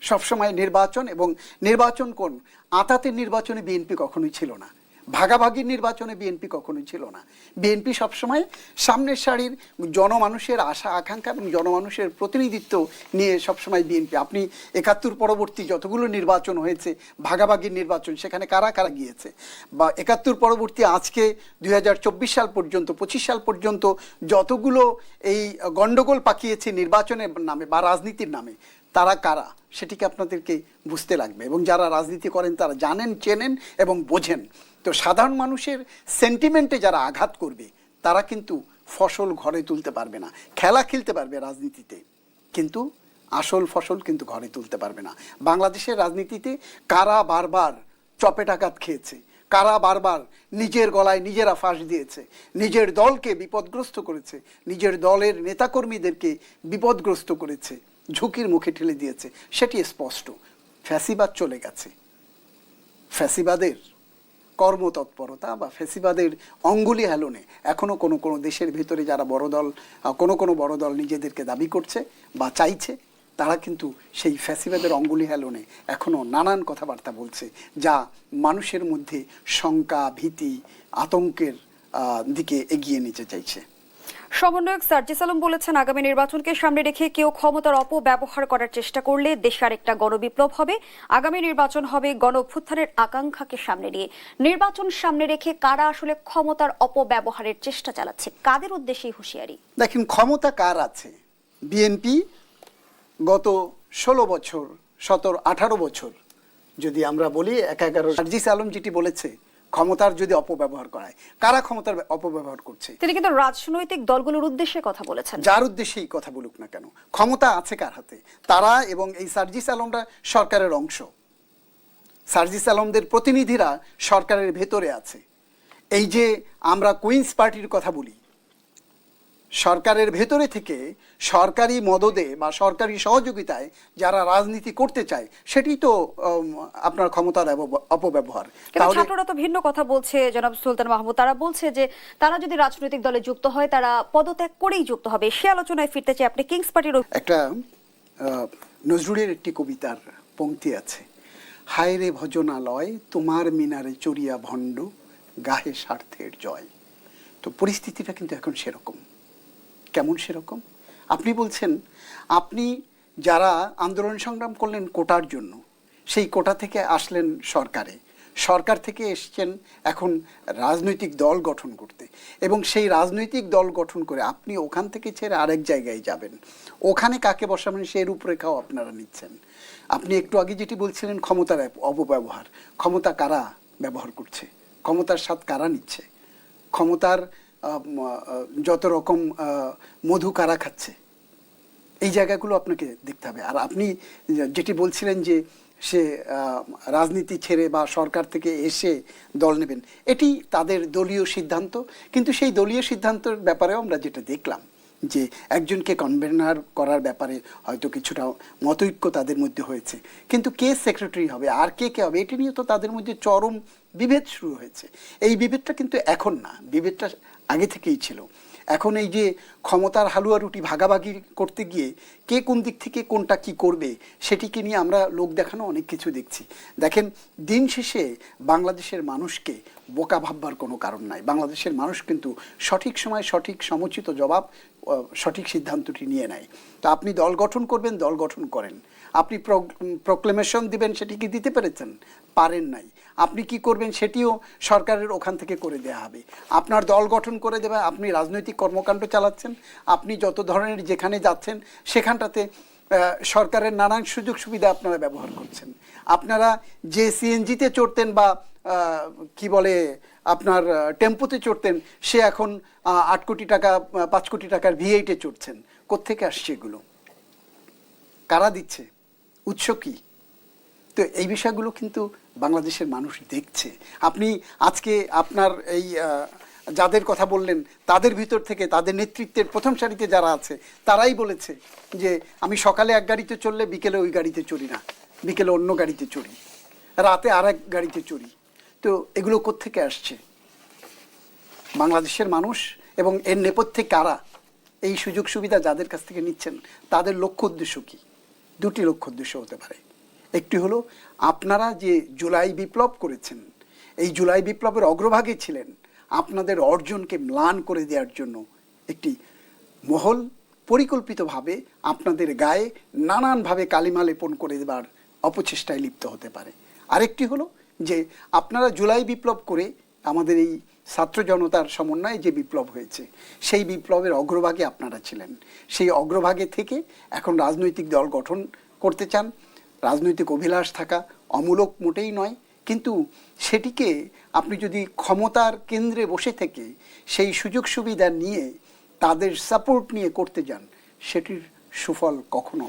সবসময় নির্বাচন, এবং নির্বাচন কোন আঁতাতের নির্বাচনে বিএনপি কখনোই ছিল না, ভাগাভাগির নির্বাচনে বিএনপি কখনোই ছিল না। বিএনপি সবসময় সামনের সারির জনমানুষের আশা আকাঙ্ক্ষা এবং জনমানুষের প্রতিনিধিত্ব নিয়ে সবসময় বিএনপি। আপনি ৭১ পরবর্তী যতগুলো নির্বাচন হয়েছে, ভাগাভাগির নির্বাচন, সেখানে কারা কারা গিয়েছে, বা ৭১ পরবর্তী আজকে ২০২৪ সাল পর্যন্ত ২৫ সাল পর্যন্ত যতগুলো এই গণ্ডগোল পাকিয়েছে নির্বাচনের নামে বা রাজনীতির নামে, তারা কারা সেটিকে আপনাদেরকে বুঝতে লাগবে। এবং যারা রাজনীতি করেন তারা জানেন, চেনেন এবং বোঝেন। তো সাধারণ মানুষের সেন্টিমেন্টে যারা আঘাত করবে তারা কিন্তু ফসল ঘরে তুলতে পারবে না। খেলা খেলতে পারবে রাজনীতিতে, কিন্তু আসল ফসল কিন্তু ঘরে তুলতে পারবে না। বাংলাদেশের রাজনীতিতে কারা বারবার চপেটাঘাত খেয়েছে, কারা বারবার নিজের গলায় নিজেরা ফাঁস দিয়েছে, নিজের দলকে বিপদগ্রস্ত করেছে, নিজের দলের নেতাকর্মীদেরকে বিপদগ্রস্ত করেছে, ঝুঁকির মুখে ঠেলে দিয়েছে, সেটি স্পষ্ট। ফ্যাসিবাদ চলে গেছে। ফ্যাসিবাদের কর্মতৎপরতা বা ফ্যাসিবাদের অঙ্গুলি হেলনে এখনও কোনো কোনো দেশের ভেতরে যারা বড় দল, কোনো বড় দল নিজেদেরকে দাবি করছে বা চাইছে, তারা কিন্তু সেই ফ্যাসিবাদের অঙ্গুলি হেলনে এখনও নানান কথাবার্তা বলছে, যা মানুষের মধ্যে শঙ্কা, ভীতি, আতঙ্কের দিকে এগিয়ে নিতে চাইছে। সমন্বয়ক সার্জিস আলম বলেছেন, আগামী নির্বাচনকে সামনে রেখে কেউ ক্ষমতার অপব্যবহার করার চেষ্টা করলে দেশে আরেকটা গণবিপ্লব হবে। আগামী নির্বাচন হবে গণ অভ্যুত্থানের আকাঙ্ক্ষাকে সামনে নিয়ে। নির্বাচন সামনে রেখে কারা আসলে ক্ষমতার অপব্যবহারের চেষ্টা চালাচ্ছে, কাদের উদ্দেশ্যেই হুঁশিয়ারি? দেখেন, ক্ষমতা কার আছে? বিএনপি গত ১৬ বছর, ১৭-১৮ বছর যদি আমরা বলি, ১১ সার্জিস আলম যেটি বলেছে, ক্ষমতার যদি অপব্যবহার করায়, কারা ক্ষমতার অপব্যবহার করছে? তিনি কিন্তু রাজনৈতিক দলগুলোর উদ্দেশ্যে কথা বলেছেন। যার উদ্দেশ্যেই কথা বলুক না কেন, ক্ষমতা আছে কার হাতে? তারা এবং এই সার্জিস আলমরা সরকারের অংশ। সার্জিস আলমদের প্রতিনিধিরা সরকারের ভেতরে আছে। এই যে আমরা কুইন্স পার্টির কথা বলি, সরকারের ভেতরে থেকে সরকারি মদদে বা সরকারি সহযোগিতায় যারা রাজনীতি করতে চায়, সেটি তো আপনার ক্ষমতার অপব্যবহার। ছাত্ররা তো ভিন্ন কথা বলছে। জনাব সুলতান মাহমুদ, তারা বলছে যে তারা যদি রাজনৈতিক দলে যুক্ত হয় তারা পদত্যাগ করেই যুক্ত হবে। সে আলোচনায় ফিরতে চাই। আপনি কিংস পার্টির একটা নজরুলের একটি কবিতার পংক্তি আছে, হায় রে ভজনালয় তোমার মিনারে চড়িয়া ভণ্ড গাহে স্বার্থের জয়। তো পরিস্থিতিটা কিন্তু এখন সেরকম। কেমন সেরকম? আপনি বলছেন, আপনি যারা আন্দোলন সংগ্রাম করলেন কোটার জন্য, সেই কোটা থেকে আসলেন সরকারে, সরকার থেকে এসছেন এখন রাজনৈতিক দল গঠন করতে, এবং সেই রাজনৈতিক দল গঠন করে আপনি ওখান থেকে ছেড়ে আরেক জায়গায় যাবেন। ওখানে কাকে বসাবেন সেই রূপরেখাও আপনারা নিচ্ছেন। আপনি একটু আগে যেটি বলছিলেন ক্ষমতার অপব্যবহার, ক্ষমতা কারা ব্যবহার করছে, ক্ষমতার স্বাদ কারা নিচ্ছে, ক্ষমতার যত রকম মধু কারা খাচ্ছে, এই জায়গাগুলো আপনাকে দেখতে হবে। আর আপনি যেটি বলছিলেন যে সে রাজনীতি ছেড়ে বা সরকার থেকে এসে দল নেবেন, এটি তাদের দলীয় সিদ্ধান্ত। কিন্তু সেই দলীয় সিদ্ধান্তের ব্যাপারেও আমরা যেটা দেখলাম যে একজনকে কনভেনার করার ব্যাপারে হয়তো কিছুটা মতৈক্য তাদের মধ্যে হয়েছে, কিন্তু কে সেক্রেটারি হবে আর কে কে হবে এটি নিয়ে তো তাদের মধ্যে চরম বিভেদ শুরু হয়েছে। এই বিভেদটা কিন্তু এখন না, বিভেদটা আগে থেকেই ছিল। এখন এই যে ক্ষমতার হালুয়া রুটি ভাগাভাগি করতে গিয়ে কে কোন দিক থেকে কোনটা কি করবে সেটিকে নিয়ে আমরা লোক দেখানো অনেক কিছু দেখছি। দেখেন, দিন শেষে বাংলাদেশের মানুষকে বোকা ভাববার কোনো কারণ নাই। বাংলাদেশের মানুষ কিন্তু সঠিক সময় সঠিক সমুচিত জবাব, সঠিক সিদ্ধান্তটি নিয়ে নেয়। তো আপনি দল গঠন করবেন, দল গঠন করেন। আপনি প্রোক্লেমেশন দিবেন, সেটি কি দিতে পেরেছেন? পারেন নাই। আপনি কি করবেন সেটিও সরকারের ওখান থেকে করে দেওয়া হবে। আপনার দল গঠন করে দেবে, আপনি রাজনৈতিক কর্মকাণ্ড চালাচ্ছেন, আপনি যত ধরনের যেখানে যাচ্ছেন সেখানটাতে সরকারের নানান সুযোগ সুবিধা আপনারা ব্যবহার করছেন। আপনারা যে সিএনজিতে চড়তেন বা কি বলে আপনার টেম্পোতে চড়তেন, সে এখন ৮ কোটি টাকা ৫ কোটি টাকার V8-এ চড়ছেন। কোত্থেকে আসছে এগুলো? কারা দিচ্ছে? উৎস কি? তো এই বিষয়গুলো কিন্তু বাংলাদেশের মানুষ দেখছে। আপনি আজকে আপনার এই যাদের কথা বললেন তাদের ভিতর থেকে তাদের নেতৃত্বের প্রথম সারিতে যারা আছে তারাই বলেছে যে আমি সকালে এক গাড়িতে চললে বিকেলে ওই গাড়িতে চড়ি না, বিকেলে অন্য গাড়িতে চড়ি, রাতে আর এক গাড়িতে চড়ি। তো এগুলো কোত্থেকে আসছে? বাংলাদেশের মানুষ এবং এর নেপথ্যে কারা, এই সুযোগ সুবিধা যাদের কাছ থেকে নিচ্ছেন, তাদের লক্ষ্য উদ্দেশ্য কি? দুটি লক্ষ্য উদ্দেশ্য হতে পারে। একটি হলো আপনারা যে জুলাই বিপ্লব করেছেন, এই জুলাই বিপ্লবের অগ্রভাগে ছিলেন, আপনাদের অর্জনকে ম্লান করে দেওয়ার জন্য একটি মহল পরিকল্পিতভাবে আপনাদের গায়ে নানানভাবে কালিমা লেপন করে দেবার অপচেষ্টায় লিপ্ত হতে পারে। আরেকটি হলো যে আপনারা জুলাই বিপ্লব করে আমাদের এই ছাত্র জনতার সমন্বয়ে যে বিপ্লব হয়েছে, সেই বিপ্লবের অগ্রভাগে আপনারা ছিলেন। সেই অগ্রভাগে থেকে এখন রাজনৈতিক দল গঠন করতে চান। রাজনৈতিক অভিলাষ থাকা অমূলক মোটেই নয়, কিন্তু সেটিকে আপনি যদি ক্ষমতার কেন্দ্রে বসে থেকে সেই সুযোগ সুবিধা নিয়ে তাদের সাপোর্ট নিয়ে করতে যান, সেটির সুফল কখনো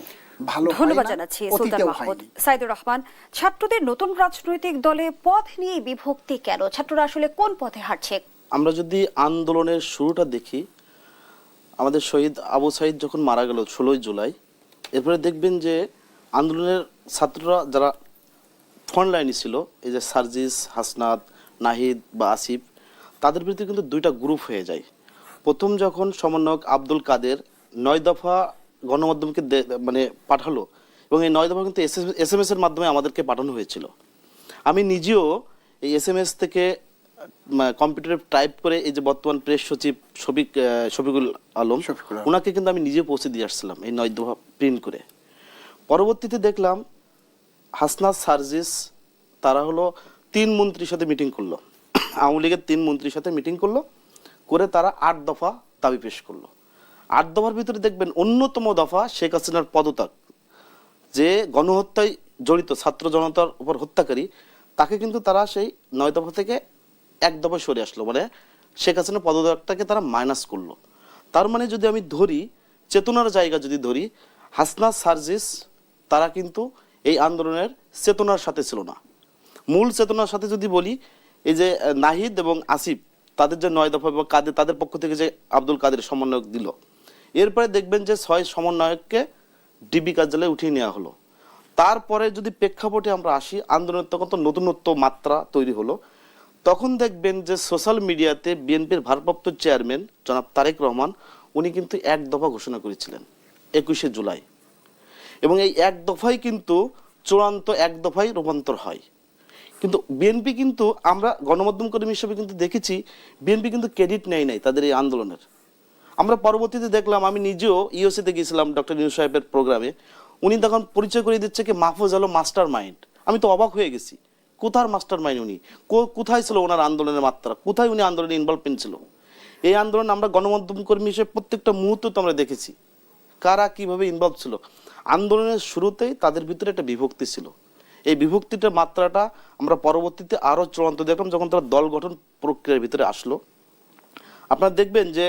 ভালো হয় না, ধন্যবাদ জানাচ্ছি সুলতান অতীতেও মাহমুদ। হয়নি। সাইদুর রহমান, ছাত্রদের নতুন রাজনৈতিক দলে পথ নিয়ে বিভক্তি কেন? ছাত্ররা আসলে কোন পথে হাঁটছে? আমরা যদি আন্দোলনের শুরুটা দেখি, আমাদের শহীদ আবু সাইদ যখন মারা গেল 16 জুলাই, এরপরে দেখবেন যে আন্দোলনের ছাত্ররা যারা ফ্রন্ট লাইনে ছিল, এই যে সার্জিস, হাসনাত, নাহিদ বা আসিফ, তাদের ভিতরে কিন্তু দুইটা গ্রুপ হয়ে যায়। প্রথম যখন সমন্বয়ক আব্দুল কাদের 9 দফা গণমাধ্যমকে মানে পাঠালো, এবং এই 9 দফা কিন্তু SMS এর মাধ্যমে আমাদেরকে পাঠানো হয়েছিল। আমি নিজেও এই SMS থেকে কম্পিউটারে টাইপ করে এই যে বর্তমান প্রেস সচিব শফিকুল আলম, ওনাকে কিন্তু আমি নিজে পৌঁছে দিয়ে আসছিলাম এই 9 দফা প্রিন্ট করে। পরবর্তীতে দেখলাম হাসনাত, সার্জিস তারা হলো 3 মন্ত্রীর সাথে মিটিং করলো, আওয়ামী লীগের 3 মন্ত্রীর সাথে মিটিং করলো, করে তারা 8 দফা দাবি পেশ করলো। 8 দফার ভিতরে দেখবেন অন্যতম দফা শেখ হাসিনার পদত্যাগ। যে গণহত্যায় জড়িত ছাত্র জনতার উপর হত্যাকারী, তাকে কিন্তু তারা সেই 9 দফা থেকে 1 দফা সরে আসলো, মানে শেখ হাসিনার পদত্যাগটাকে তারা মাইনাস করলো। তার মানে যদি আমি ধরি, চেতনার জায়গা যদি ধরি, হাসনাত, সার্জিস তারা কিন্তু এই আন্দোলনের চেতনার সাথে ছিল না। মূল চেতনার সাথে যদি বলি, এই যে নাহিদ এবং আসিফ তাদের যে 9 দফা বা কাদের, তাদের পক্ষ থেকে যে আব্দুল কাদের সমন্বয়ক দিল, এরপরে দেখবেন যে 6 সমন্বয়ককে ডিবি কার্যালয়ে উঠিয়ে নেওয়া হলো। তারপরে যদি প্রেক্ষাপটে আমরা আসি, আন্দোলনের তখন তো নতুনত্ব মাত্রা তৈরি হলো। তখন দেখবেন যে সোশ্যাল মিডিয়াতে বিএনপির ভারপ্রাপ্ত চেয়ারম্যান জনাব তারেক রহমান, উনি কিন্তু 1 দফা ঘোষণা করেছিলেন 21শে জুলাই, এবং এই 1 দফাই কিন্তু চূড়ান্ত 1 দফায় রূপান্তর হয়। কিন্তু বিএনপি কিন্তু, আমরা গণমাধ্যম কর্মী হিসেবে কিন্তু দেখেছি, বিএনপি কিন্তু ক্রেডিট নেয় নাই তাদের এই আন্দোলনের। আমরা পরবর্তীতে দেখলাম, আমি নিজেও ইউসিতে গিয়েছিলাম ডক্টর ইউনূস সাহেবের প্রোগ্রামে, উনি তখন পরিচয় করে দিচ্ছে কি মাহফুজ আলম মাস্টার মাইন্ড। আমি তো অবাক হয়ে গেছি, কোথার মাস্টার মাইন্ড উনি, কোথায় ছিল ওনার আন্দোলনের মাত্রা, কোথায় উনি আন্দোলনে ইনভলভমেন্ট ছিল। এই আন্দোলন আমরা গণমাধ্যম কর্মী হিসেবে প্রত্যেকটা মুহূর্তে তো আমরা দেখেছি কারা কিভাবে ইনভলভ ছিল। আন্দোলনের শুরুতেই তাদের ভিতরে একটা বিভক্তি ছিল। এই বিভক্তিটার মাত্রাটা আমরা পরবর্তীতে আরো চূড়ান্ত দেখলাম যখন তারা দল গঠন প্রক্রিয়ার ভিতরে আসলো। আপনারা দেখবেন যে